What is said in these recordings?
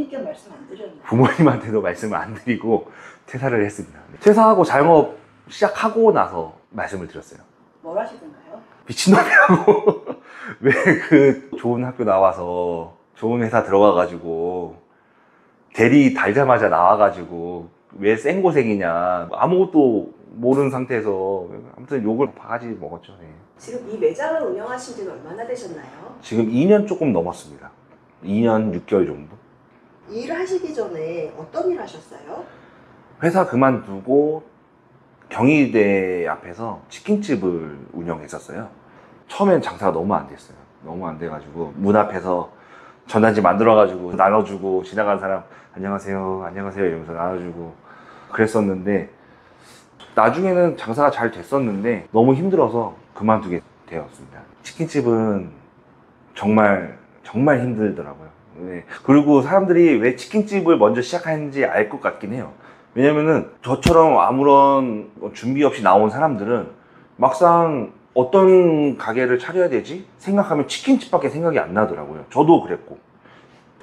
부모님께 말씀 안 드렸나요? 부모님한테도 말씀을 안 드리고 퇴사를 했습니다. 퇴사하고 자영업 시작하고 나서 말씀을 드렸어요. 뭘 하시던가요? 미친놈이라고. 왜 그 좋은 학교 나와서 좋은 회사 들어가가지고 대리 달자마자 나와가지고 왜 생고생이냐, 아무것도 모르는 상태에서 아무튼 욕을 바가지 먹었죠. 네. 지금 이 매장을 운영하신 지는 얼마나 되셨나요? 지금 2년 조금 넘었습니다. 2년 6개월 정도. 이 일을 하시기 전에 어떤 일 하셨어요? 회사 그만두고 경희대 앞에서 치킨집을 운영했었어요. 처음엔 장사가 너무 안 됐어요. 너무 안 돼가지고 문 앞에서 전단지 만들어가지고 나눠주고 지나가는 사람 안녕하세요 안녕하세요 이러면서 나눠주고 그랬었는데, 나중에는 장사가 잘 됐었는데 너무 힘들어서 그만두게 되었습니다. 치킨집은 정말 힘들더라고요. 네. 그리고 사람들이 왜 치킨집을 먼저 시작하는지 알 것 같긴 해요. 왜냐면은 저처럼 아무런 준비 없이 나온 사람들은 막상 어떤 가게를 차려야 되지 생각하면 치킨집밖에 생각이 안 나더라고요. 저도 그랬고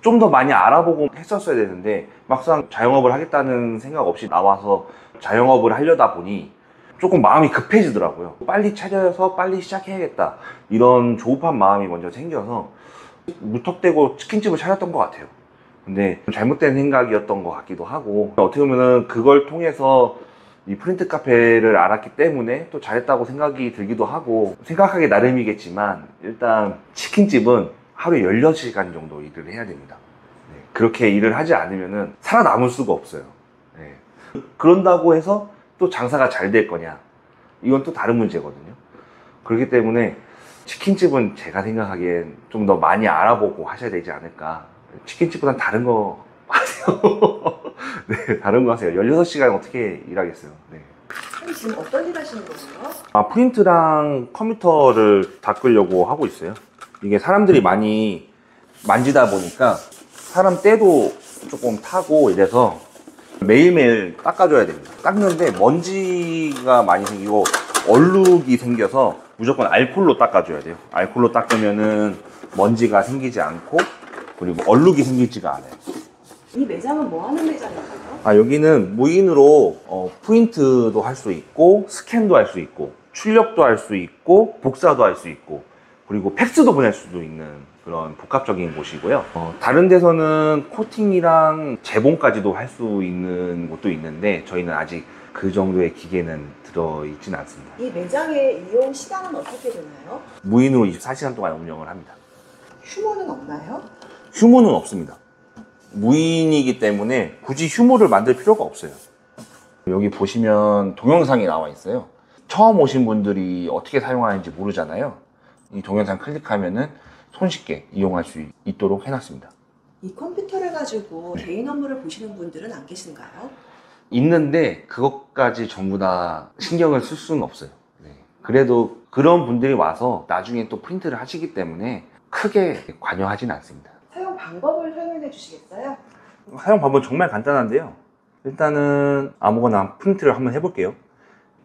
좀 더 많이 알아보고 했었어야 되는데 막상 자영업을 하겠다는 생각 없이 나와서 자영업을 하려다 보니 조금 마음이 급해지더라고요. 빨리 차려서 빨리 시작해야겠다 이런 조급한 마음이 먼저 생겨서 무턱대고 치킨집을 차렸던 것 같아요. 근데 잘못된 생각이었던 것 같기도 하고, 어떻게 보면은 그걸 통해서 이 프린트 카페를 알았기 때문에 또 잘했다고 생각이 들기도 하고, 생각하기 나름이겠지만 일단 치킨집은 하루에 16시간 정도 일을 해야 됩니다. 네, 그렇게 일을 하지 않으면은 살아남을 수가 없어요. 네. 그런다고 해서 또 장사가 잘 될 거냐, 이건 또 다른 문제거든요. 그렇기 때문에 치킨집은 제가 생각하기엔 좀 더 많이 알아보고 하셔야 되지 않을까. 치킨집보단 다른 거 하세요. 네, 다른 거 하세요. 16시간 어떻게 일하겠어요. 네. 지금 어떤 일 하시는 거예요? 프린트랑 컴퓨터를 닦으려고 하고 있어요. 이게 사람들이 많이 만지다 보니까 사람 때도 조금 타고 이래서 매일매일 닦아줘야 됩니다. 닦는데 먼지가 많이 생기고 얼룩이 생겨서 무조건 알콜로 닦아줘야 돼요. 알콜로 닦으면은 먼지가 생기지 않고 그리고 얼룩이 생기지가 않아요. 이 매장은 뭐 하는 매장인가요? 여기는 무인으로 프린트도 할 수 있고 스캔도 할 수 있고 출력도 할 수 있고 복사도 할 수 있고 그리고 팩스도 보낼 수도 있는 그런 복합적인 곳이고요. 다른 데서는 코팅이랑 재봉까지도 할 수 있는 곳도 있는데 저희는 아직 그 정도의 기계는 들어있진 않습니다. 이 매장의 이용 시간은 어떻게 되나요? 무인으로 24시간 동안 운영을 합니다. 휴무는 없나요? 휴무는 없습니다. 무인이기 때문에 굳이 휴무를 만들 필요가 없어요. 여기 보시면 동영상이 나와 있어요. 처음 오신 분들이 어떻게 사용하는지 모르잖아요. 이 동영상 클릭하면은 손쉽게 이용할 수 있도록 해놨습니다. 이 컴퓨터를 가지고 개인 업무를 보시는 분들은 안 계신가요? 있는데 그것까지 전부 다 신경을 쓸 수는 없어요. 네. 그래도 그런 분들이 와서 나중에 또 프린트를 하시기 때문에 크게 관여하진 않습니다. 사용 방법을 설명해 주시겠어요? 사용 방법은 정말 간단한데요. 일단은 아무거나 프린트를 한번 해볼게요.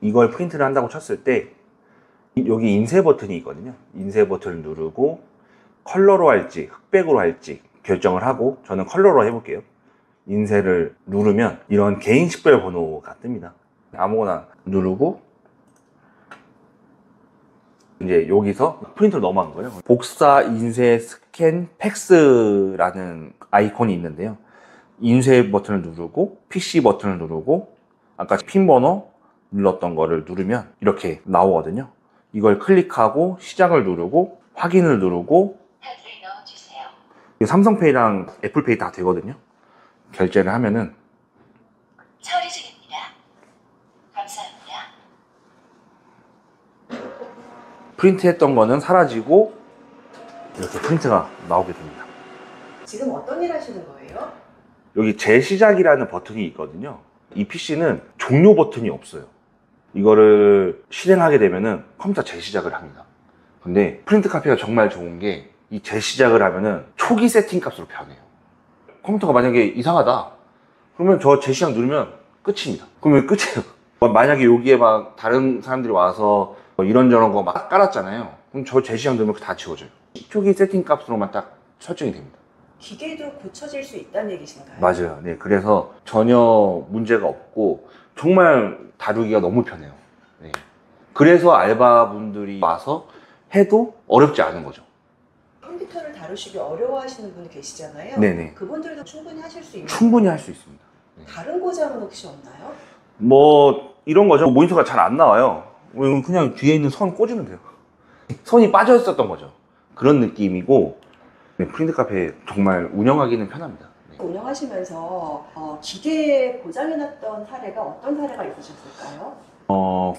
이걸 프린트를 한다고 쳤을 때 여기 인쇄 버튼이 있거든요. 인쇄 버튼을 누르고 컬러로 할지 흑백으로 할지 결정을 하고 저는 컬러로 해볼게요. 인쇄를 누르면 이런 개인 식별 번호가 뜹니다. 아무거나 누르고 이제 여기서 프린트로 넘어간 거예요. 복사, 인쇄, 스캔, 팩스라는 아이콘이 있는데요. 인쇄 버튼을 누르고 PC 버튼을 누르고 아까 핀 번호 눌렀던 거를 누르면 이렇게 나오거든요. 이걸 클릭하고 시작을 누르고 확인을 누르고 삼성페이랑 애플페이 다 되거든요. 결제를 하면은 처리 중입니다. 감사합니다. 프린트했던 거는 사라지고 이렇게 프린트가 나오게 됩니다. 지금 어떤 일 하시는 거예요? 여기 재시작이라는 버튼이 있거든요. 이 PC는 종료 버튼이 없어요. 이거를 실행하게 되면은 컴퓨터 재시작을 합니다. 근데 프린트 카페가 정말 좋은 게 이 재시작을 하면은 초기 세팅 값으로 변해요. 컴퓨터가 만약에 이상하다 그러면 저 재시작 누르면 끝입니다. 그러면 끝이에요. 만약에 여기에 막 다른 사람들이 와서 이런저런 거 막 깔았잖아요. 그럼 저 재시작 누르면 다 지워져요. 초기 세팅 값으로만 딱 설정이 됩니다. 기계도 고쳐질 수 있다는 얘기신가요? 맞아요. 네, 그래서 전혀 문제가 없고 정말 다루기가 너무 편해요. 네. 그래서 알바분들이 와서 해도 어렵지 않은 거죠. 컴퓨터를 다루시기 어려워하시는 분이 계시잖아요. 네네. 그분들도 충분히 하실 수 있는 충분히 할 수 있습니다. 네. 다른 고장은 혹시 없나요? 뭐 이런 거죠. 모니터가 잘 안 나와요. 이건 그냥 뒤에 있는 선 꽂으면 돼요. 선이 빠져 있었던 거죠. 그런 느낌이고 네, 프린트 카페 정말 운영하기는 편합니다. 네. 운영하시면서 기계에 고장이 났던 사례가 어떤 사례가 있으셨을까요?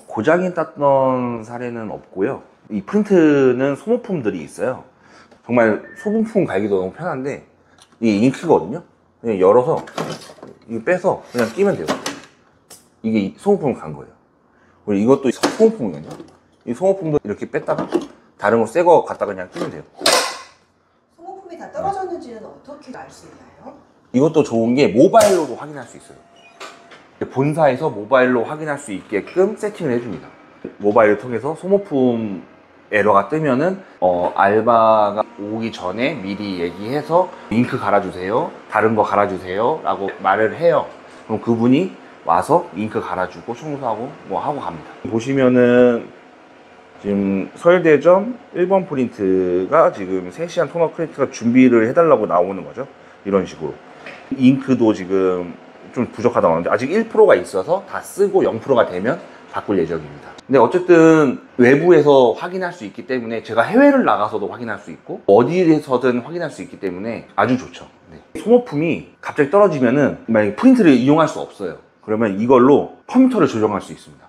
고장이 났던 사례는 없고요. 이 프린트는 소모품들이 있어요. 정말 소모품 갈기도 너무 편한데 이게 잉크거든요. 그냥 열어서 이거 빼서 그냥 끼면 돼요. 이게 소모품을 간 거예요. 그리고 이것도 소모품이거든요. 이 소모품도 이렇게 뺐다가 다른 거 새 거 갖다가 그냥 끼면 돼요. 소모품이 다 떨어졌는지는 어떻게 알 수 있나요? 이것도 좋은 게 모바일로도 확인할 수 있어요. 본사에서 모바일로 확인할 수 있게끔 세팅을 해줍니다. 모바일을 통해서 소모품 에러가 뜨면은 알바가 오기 전에 미리 얘기해서 잉크 갈아주세요, 다른 거 갈아주세요 라고 말을 해요. 그럼 그분이 와서 잉크 갈아주고 청소하고 뭐 하고 갑니다. 보시면은 지금 서울대점 1번 프린트가 지금 3시간 토너 프린트가 준비를 해달라고 나오는 거죠. 이런 식으로 잉크도 지금 좀 부족하다고 하는데 아직 1%가 있어서 다 쓰고 0%가 되면 바꿀 예정입니다. 근데 어쨌든 외부에서 확인할 수 있기 때문에 제가 해외를 나가서도 확인할 수 있고 어디에서든 확인할 수 있기 때문에 아주 좋죠. 네. 소모품이 갑자기 떨어지면은 만약에 프린트를 이용할 수 없어요. 그러면 이걸로 컴퓨터를 조정할 수 있습니다.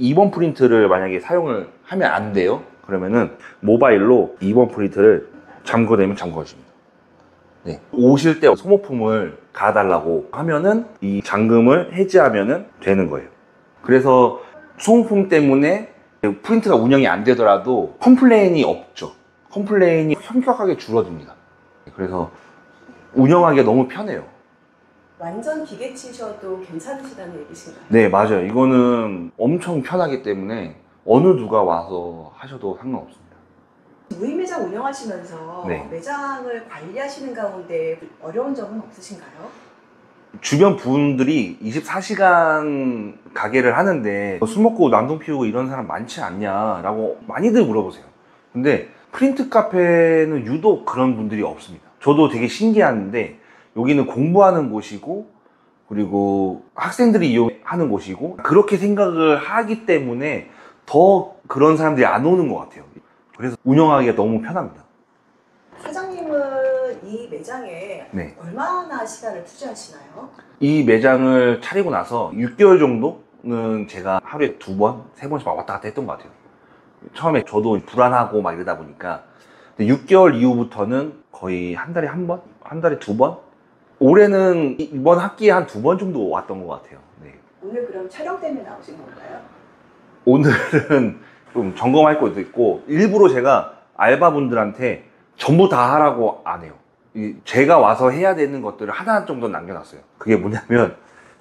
2번 프린트를 만약에 사용을 하면 안 돼요. 그러면은 모바일로 2번 프린트를 잠궈대면 잠궈집니다. 네. 오실 때 소모품을 갈아달라고 하면은 이 잠금을 해지하면은 되는 거예요. 그래서 소모품 때문에 프린트가 운영이 안 되더라도 컴플레인이 없죠. 컴플레인이 현격하게 줄어듭니다. 그래서 운영하기가 너무 편해요. 완전 기계치셔도 괜찮으시다는 얘기신가요? 네, 맞아요. 이거는 엄청 편하기 때문에 어느 누가 와서 하셔도 상관없습니다. 무인매장 운영하시면서 네. 매장을 관리하시는 가운데 어려운 점은 없으신가요? 주변 분들이 24시간 가게를 하는데 술 먹고 난동 피우고 이런 사람 많지 않냐라고 많이들 물어보세요. 근데 프린트 카페는 유독 그런 분들이 없습니다. 저도 되게 신기한데 여기는 공부하는 곳이고 그리고 학생들이 이용하는 곳이고 그렇게 생각을 하기 때문에 더 그런 사람들이 안 오는 것 같아요. 그래서 운영하기가 너무 편합니다. 사장님은 이 매장에 네. 얼마나 시간을 투자하시나요? 이 매장을 차리고 나서 6개월 정도는 제가 하루에 2번, 3번씩 왔다 갔다 했던 것 같아요. 처음에 저도 불안하고 막 이러다 보니까 6개월 이후부터는 거의 한 달에 1번? 한 달에 2번? 올해는 이번 학기에 한 2번 정도 왔던 것 같아요. 네. 오늘 그럼 촬영 때문에 나오신 건가요? 오늘은 좀 점검할 것도 있고 일부러 제가 알바분들한테 전부 다 하라고 안 해요. 제가 와서 해야 되는 것들을 하나 정도 남겨놨어요. 그게 뭐냐면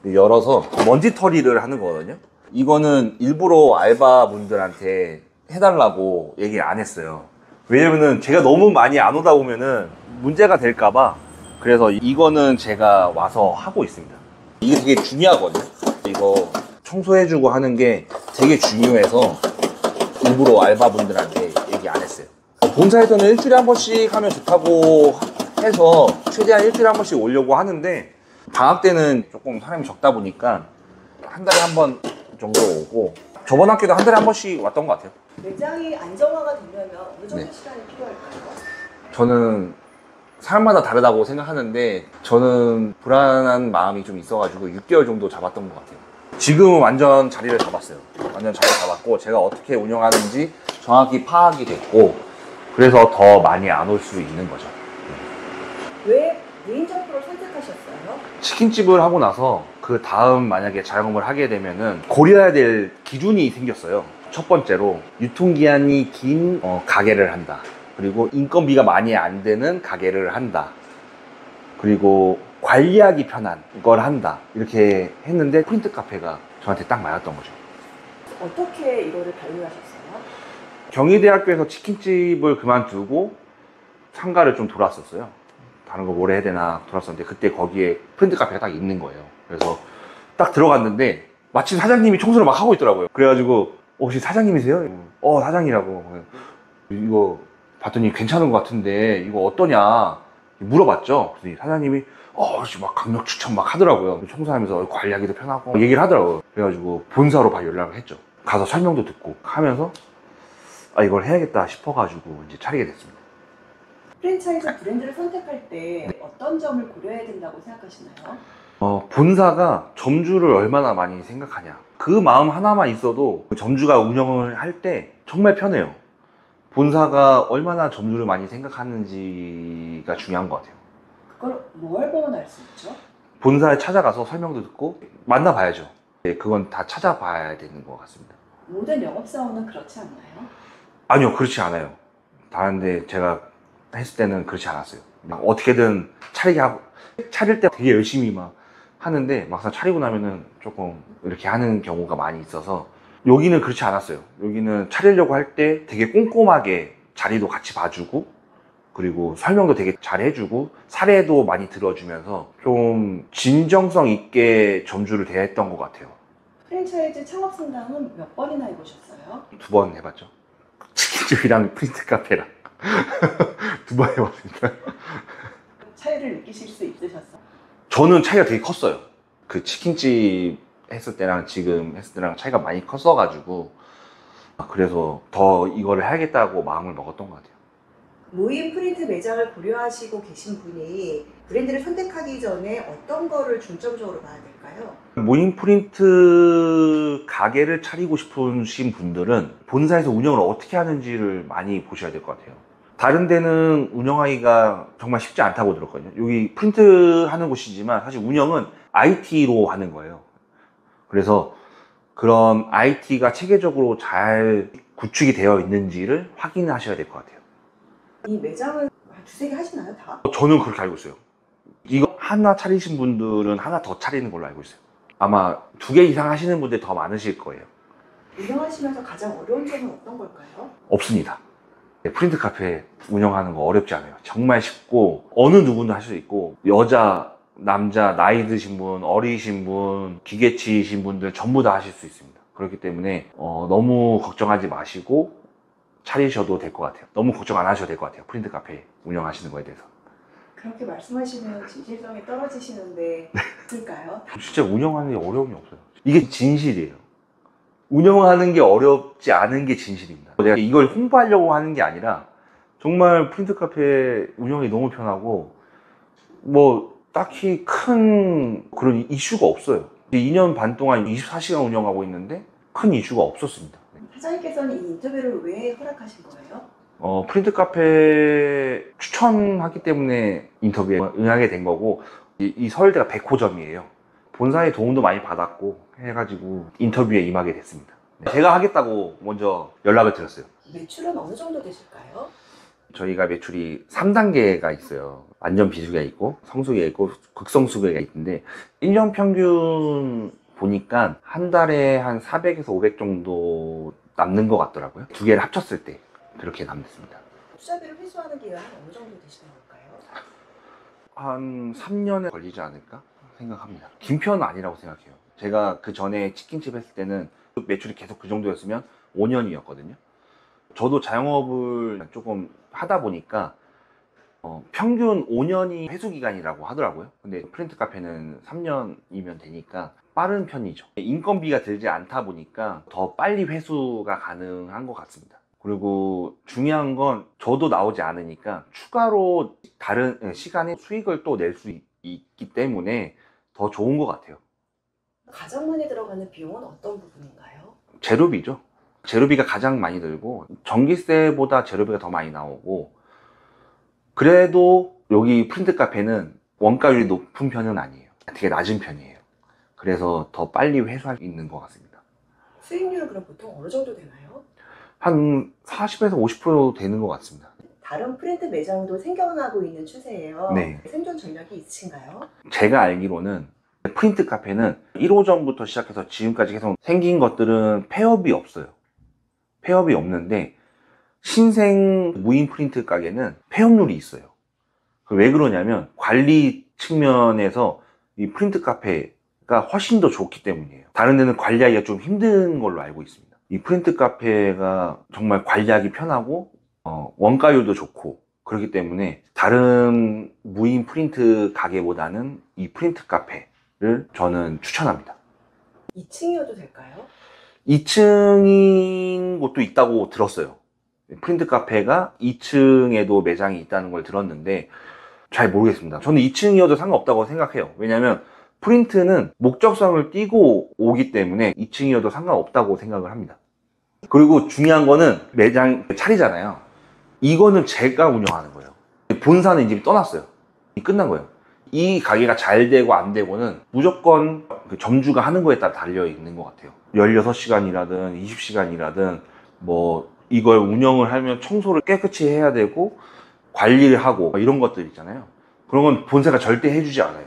열어서 먼지 털이를 하는 거거든요. 이거는 일부러 알바분들한테 해달라고 얘기를 안 했어요. 왜냐면은 제가 너무 많이 안 오다 보면은 문제가 될까봐. 그래서 이거는 제가 와서 하고 있습니다. 이게 되게 중요하거든요. 이거 청소해주고 하는 게 되게 중요해서 일부러 알바분들한테 얘기 안 했어요. 본사에서는 일주일에 한 번씩 하면 좋다고 해서 최대한 일주일에 한 번씩 오려고 하는데 방학 때는 조금 사람이 적다 보니까 한 달에 한 번 정도 오고 저번 학기도 한 달에 한 번씩 왔던 것 같아요. 매장이 안정화가 되려면 어느 정도 네. 시간이 필요할까요? 저는 사람마다 다르다고 생각하는데 저는 불안한 마음이 좀 있어가지고 6개월 정도 잡았던 것 같아요. 지금은 완전 자리를 잡았어요. 완전 자리 잡았고 제가 어떻게 운영하는지 정확히 파악이 됐고 그래서 더 많이 안 올 수 있는 거죠. 왜 무인 점포를 선택하셨어요? 치킨집을 하고 나서 그 다음 만약에 자영업을 하게 되면은 고려해야 될 기준이 생겼어요. 첫 번째로 유통기한이 긴 가게를 한다. 그리고 인건비가 많이 안 되는 가게를 한다. 그리고 관리하기 편한 걸 한다. 이렇게 했는데 프린트 카페가 저한테 딱 맞았던 거죠. 어떻게 이거를 발굴하셨어요? 경희대학교에서 치킨집을 그만두고 상가를 좀 돌았었어요. 다른 거 뭘 해야 되나 돌았었는데 그때 거기에 프린트 카페가 딱 있는 거예요. 그래서 딱 들어갔는데 마침 사장님이 청소를 막 하고 있더라고요. 그래가지고 혹시 사장님이세요? 사장이라고. 이거 봤더니 괜찮은 것 같은데 이거 어떠냐 물어봤죠. 그랬더니 사장님이 막 강력 추천 막 하더라고요. 청소하면서 관리하기도 편하고 얘기를 하더라고요. 그래가지고 본사로 바로 연락을 했죠. 가서 설명도 듣고 하면서 이걸 해야겠다 싶어가지고 이제 차리게 됐습니다. 프랜차이즈 브랜드를 선택할 때 어떤 점을 고려해야 된다고 생각하시나요? 본사가 점주를 얼마나 많이 생각하냐. 그 마음 하나만 있어도 점주가 운영을 할 때 정말 편해요. 본사가 얼마나 점주를 많이 생각하는지가 중요한 것 같아요. 그걸 뭘 보면 알 수 있죠? 본사에 찾아가서 설명도 듣고 만나봐야죠. 그건 다 찾아봐야 되는 것 같습니다. 모든 영업사원은 그렇지 않나요? 아니요, 그렇지 않아요. 다른데 제가 했을 때는 그렇지 않았어요. 막 어떻게든 차리게 하고, 차릴 때 되게 열심히 막 하는데 막상 차리고 나면은 조금 이렇게 하는 경우가 많이 있어서 여기는 그렇지 않았어요. 여기는 차리려고 할 때 되게 꼼꼼하게 자리도 같이 봐주고 그리고 설명도 되게 잘 해주고 사례도 많이 들어주면서 좀 진정성 있게 점주를 대했던 것 같아요. 프랜차이즈 창업 상담은 몇 번이나 해보셨어요? 2번 해봤죠. 치킨집이랑 프린트 카페랑 2번 해봤습니다. 차이를 느끼실 수 있으셨어요? 저는 차이가 되게 컸어요. 그 치킨집 했을 때랑 지금 했을 때랑 차이가 많이 컸어가지고 그래서 더 이거를 해야겠다고 마음을 먹었던 것 같아요. 무인 프린트 매장을 고려하시고 계신 분이 브랜드를 선택하기 전에 어떤 거를 중점적으로 봐야 될까요? 무인 프린트 가게를 차리고 싶으신 분들은 본사에서 운영을 어떻게 하는지를 많이 보셔야 될 것 같아요. 다른 데는 운영하기가 정말 쉽지 않다고 들었거든요. 여기 프린트 하는 곳이지만 사실 운영은 IT로 하는 거예요. 그래서 그런 IT가 체계적으로 잘 구축이 되어 있는지를 확인하셔야 될 것 같아요. 이 매장은 한 두세 개 하시나요, 다? 저는 그렇게 알고 있어요. 이거 하나 차리신 분들은 하나 더 차리는 걸로 알고 있어요. 아마 2개 이상 하시는 분들이 더 많으실 거예요. 운영하시면서 가장 어려운 점은 어떤 걸까요? 없습니다. 프린트 카페 운영하는 거 어렵지 않아요. 정말 쉽고 어느 누구나 할 수 있고 여자, 남자, 나이 드신 분, 어리신 분, 기계치이신 분들 전부 다 하실 수 있습니다. 그렇기 때문에 너무 걱정하지 마시고 차리셔도 될 것 같아요. 너무 걱정 안 하셔도 될 것 같아요. 프린트 카페 운영하시는 거에 대해서. 그렇게 말씀하시면 진실성이 떨어지시는데 있을까요? 진짜 운영하는 게 어려움이 없어요. 이게 진실이에요. 운영하는 게 어렵지 않은 게 진실입니다. 내가 이걸 홍보하려고 하는 게 아니라 정말 프린트 카페 운영이 너무 편하고 뭐 딱히 큰 그런 이슈가 없어요. 2년 반 동안 24시간 운영하고 있는데 큰 이슈가 없었습니다. 사장님께서는 이 인터뷰를 왜 허락하신 거예요? 프린트 카페 추천하기 때문에 인터뷰에 응하게 된 거고 이 서울대가 100호점이에요. 본사의 도움도 많이 받았고 해가지고 인터뷰에 임하게 됐습니다. 제가 하겠다고 먼저 연락을 드렸어요. 매출은 어느 정도 되실까요? 저희가 매출이 3단계가 있어요. 완전 비수기가 있고 성수기가 있고 극성수기가 있는데 1년 평균 보니까 한 달에 한 400에서 500 정도 남는 것 같더라고요. 2개를 합쳤을 때 그렇게 남습니다. 투자비를 회수하는 기간은 어느 정도 되시는 걸까요? 한 3년에 걸리지 않을까 생각합니다. 긴 편은 아니라고 생각해요. 제가 그 전에 치킨집 했을 때는 매출이 계속 그 정도였으면 5년이었거든요. 저도 자영업을 조금 하다 보니까 평균 5년이 회수 기간이라고 하더라고요. 근데 프린트 카페는 3년이면 되니까 빠른 편이죠. 인건비가 들지 않다 보니까 더 빨리 회수가 가능한 것 같습니다. 그리고 중요한 건 저도 나오지 않으니까 추가로 다른 시간에 수익을 또 낼 수 있기 때문에 더 좋은 것 같아요. 가장 많이 들어가는 비용은 어떤 부분인가요? 재료비죠. 재료비가 가장 많이 들고 전기세보다 재료비가 더 많이 나오고 그래도 여기 프린트 카페는 원가율이 높은 편은 아니에요. 되게 낮은 편이에요. 그래서 더 빨리 회수할 수 있는 것 같습니다. 수익률은 그럼 보통 어느 정도 되나요? 한 40에서 50% 되는 것 같습니다. 다른 프린트 매장도 생겨나고 있는 추세예요. 네. 생존 전략이 있으신가요? 제가 알기로는 프린트 카페는 1호점부터 시작해서 지금까지 계속 생긴 것들은 폐업이 없어요. 폐업이 없는데 신생 무인 프린트 가게는 폐업률이 있어요. 왜 그러냐면 관리 측면에서 이 프린트 카페가 훨씬 더 좋기 때문이에요. 다른 데는 관리하기가 좀 힘든 걸로 알고 있습니다. 이 프린트 카페가 정말 관리하기 편하고 원가율도 좋고 그렇기 때문에 다른 무인 프린트 가게보다는 이 프린트 카페를 저는 추천합니다. 2층이어도 될까요? 2층인 곳도 있다고 들었어요. 프린트 카페가 2층에도 매장이 있다는 걸 들었는데 잘 모르겠습니다. 저는 2층이어도 상관없다고 생각해요. 왜냐하면 프린트는 목적성을 띠고 오기 때문에 2층이어도 상관없다고 생각을 합니다. 그리고 중요한 거는 매장 차리잖아요. 이거는 제가 운영하는 거예요. 본사는 이제 떠났어요. 끝난 거예요. 이 가게가 잘 되고 안 되고는 무조건 그 점주가 하는 거에 따라 달려 있는 것 같아요. 16시간이라든 20시간이라든 뭐 이걸 운영을 하면 청소를 깨끗이 해야 되고 관리를 하고 이런 것들 있잖아요. 그런 건 본사가 절대 해주지 않아요.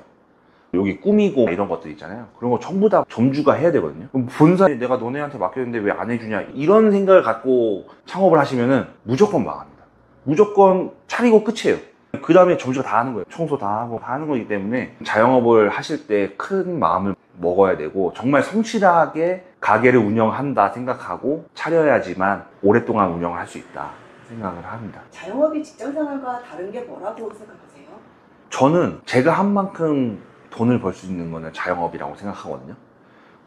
여기 꾸미고 이런 것들 있잖아요. 그런 거 전부 다 점주가 해야 되거든요. 그럼 본사에 내가 너네한테 맡겼는데 왜 안 해주냐 이런 생각을 갖고 창업을 하시면은 무조건 망합니다. 무조건 차리고 끝이에요. 그 다음에 점주가 다 하는 거예요. 청소 다 하고 다 하는 거기 때문에 자영업을 하실 때 큰 마음을 먹어야 되고 정말 성실하게 가게를 운영한다 생각하고 차려야지만 오랫동안 운영을 할 수 있다 생각을 합니다. 자영업이 직장생활과 다른 게 뭐라고 생각하세요? 저는 제가 한 만큼 돈을 벌 수 있는 거는 자영업이라고 생각하거든요.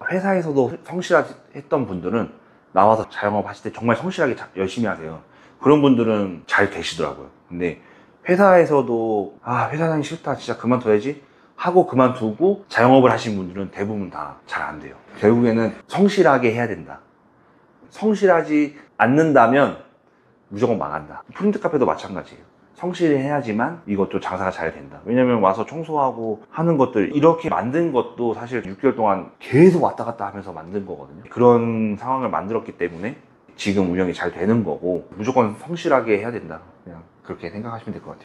회사에서도 성실했던 분들은 나와서 자영업 하실 때 정말 성실하게 열심히 하세요. 그런 분들은 잘 되시더라고요. 근데 회사에서도 회사 다니기 싫다 진짜 그만둬야지 하고 그만두고 자영업을 하신 분들은 대부분 다 잘 안 돼요. 결국에는 성실하게 해야 된다. 성실하지 않는다면 무조건 망한다. 프린트 카페도 마찬가지예요. 성실해야지만 이것도 장사가 잘 된다. 왜냐면 와서 청소하고 하는 것들 이렇게 만든 것도 사실 6개월 동안 계속 왔다 갔다 하면서 만든 거거든요. 그런 상황을 만들었기 때문에 지금 운영이 잘 되는 거고 무조건 성실하게 해야 된다. 그냥 그렇게 생각하시면 될 것 같아요.